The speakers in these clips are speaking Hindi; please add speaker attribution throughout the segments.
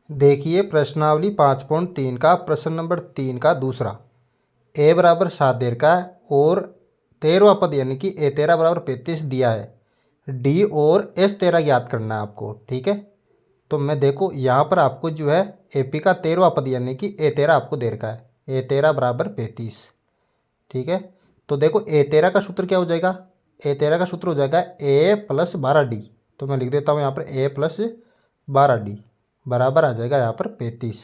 Speaker 1: देखिए प्रश्नावली 5.3 का प्रश्न नंबर 3 का दूसरा। ए बराबर 7 दे रखा है और 13वां पद यानी कि ए 13 बराबर 35 दिया है। डी और एस 13 ज्ञात करना है आपको। ठीक है, तो मैं देखो यहाँ पर आपको जो है एपी का 13वां पद यानी कि ए 13 आपको दे रखा है। ए 13 बराबर 35। ठीक है, तो देखो ए 13 का सूत्र क्या हो जाएगा। ए 13 का सूत्र हो जाएगा ए प्लस 12 डी। तो मैं लिख देता हूँ यहाँ पर ए प्लस 12 डी बराबर आ जाएगा यहाँ पर 35।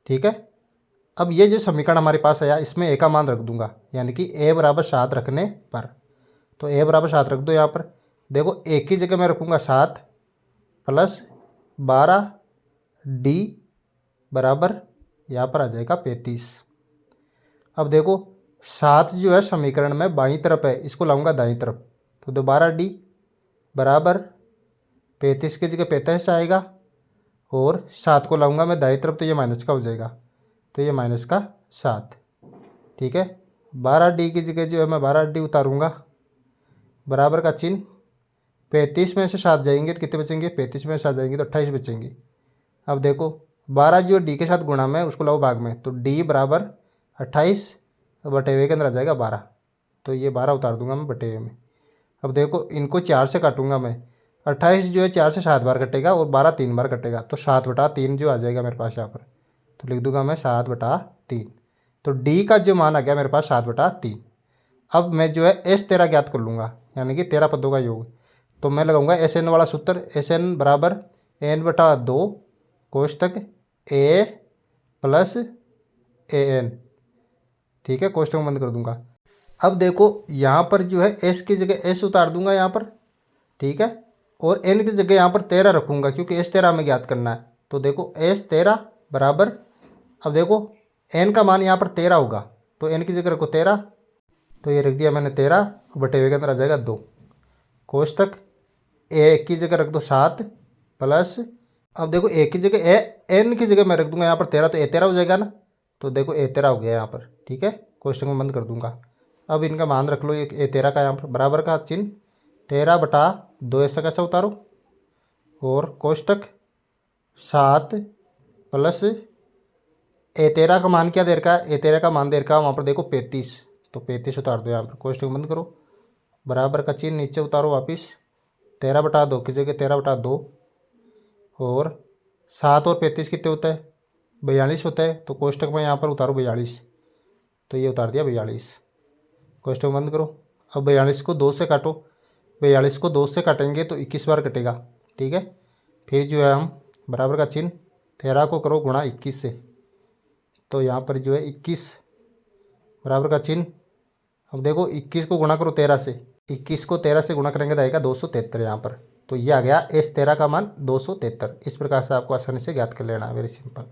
Speaker 1: ठीक है, अब ये जो समीकरण हमारे पास आया इसमें ए का मान रख दूंगा यानी कि ए बराबर 7 रखने पर। तो ए बराबर 7 रख दो यहाँ पर। देखो एक ही जगह मैं रखूँगा 7 प्लस 12 डी बराबर यहाँ पर आ जाएगा 35। अब देखो 7 जो है समीकरण में बाईं तरफ है, इसको लाऊंगा दाईं तरफ। तो दोबारा डी बराबर 35 की जगह 35 आएगा और 7 को लाऊंगा मैं दाईं तरफ तो ये माइनस का हो जाएगा। तो ये माइनस का 7। ठीक है, 12 डी की जगह जो है मैं 12 डी उतारूँगा बराबर का चिन्ह। 35 में से 7 जाएंगे तो कितने बचेंगे, 35 में से 7 जाएंगे तो 28 बचेंगे। अब देखो 12 जो डी के साथ गुणा में उसको लाओ भाग में, तो डी बराबर 28 बटे हुए के अंदर आ जाएगा 12। तो ये 12 उतार दूंगा मैं बटे हुए में। अब देखो इनको 4 से काटूंगा मैं। 28 जो है 4 से 7 बार कटेगा और 12 3 बार कटेगा, तो 7/3 जो आ जाएगा मेरे पास यहाँ पर। तो लिख दूंगा मैं 7/3। तो डी का जो मान आ गया मेरे पास 7/3। अब मैं जो है एस 13 ज्ञात कर लूँगा यानी कि 13 पदों का योग। तो मैं लगाऊंगा एस एन वाला सूत्र। एस एन बराबर n/2 कोष्टक A plus A N. ठीक है, कोष्टक बंद कर दूंगा। अब देखो यहाँ पर जो है एस की जगह एस उतार दूंगा यहाँ पर। ठीक है, और एन की जगह यहाँ पर 13 रखूँगा क्योंकि एस 13 हमें ज्ञात करना है। तो देखो एस 13 बराबर, अब देखो एन का मान यहाँ पर 13 होगा तो एन की जगह रखो 13। तो ये रख दिया मैंने 13 बटे हुए के अंदर आ जाएगा 2 कोष्टक ए की जगह रख दो 7 प्लस, अब देखो ए की जगह ए एन की जगह मैं रख दूंगा यहाँ पर 13 तो ए 13 हो जाएगा ना। तो देखो ए 13 हो गया यहाँ पर। ठीक है, कोष्टक में बंद कर दूंगा। अब इनका मान रख लो एक ए 13 का यहाँ पर बराबर का चिन्ह 13/2 ऐसा कैसा उतारो और कोष्टक 7 प्लस ए 13 का मान क्या दे रखा है, ए 13 का मान दे रखा है वहाँ पर देखो 35। तो 35 उतार दो यहाँ पर, कोष्टक बंद करो, बराबर का चिन्ह नीचे उतारो वापिस। 13/2 की जगह 13/2 और 7 और 35 कितने होता है, 42 होता है। तो कोष्टक में यहाँ पर उतारो 42। तो ये उतार दिया 42, कोष्टक बंद करो। अब 42 को 2 से काटो, 42 को 2 से काटेंगे तो 21 बार कटेगा। ठीक है, फिर जो है हम बराबर का चिन्ह 13 को करो गुणा 21 से। तो यहाँ पर जो है 21 बराबर का चिन्ह। अब देखो 21 को गुणा करो 13 से, 21 को 13 से गुणा करेंगे तो आएगा 273 यहाँ पर। तो ये आ गया एस 13 का मान 273। इस प्रकार से आपको आसानी से ज्ञात कर लेना है, वेरी सिंपल।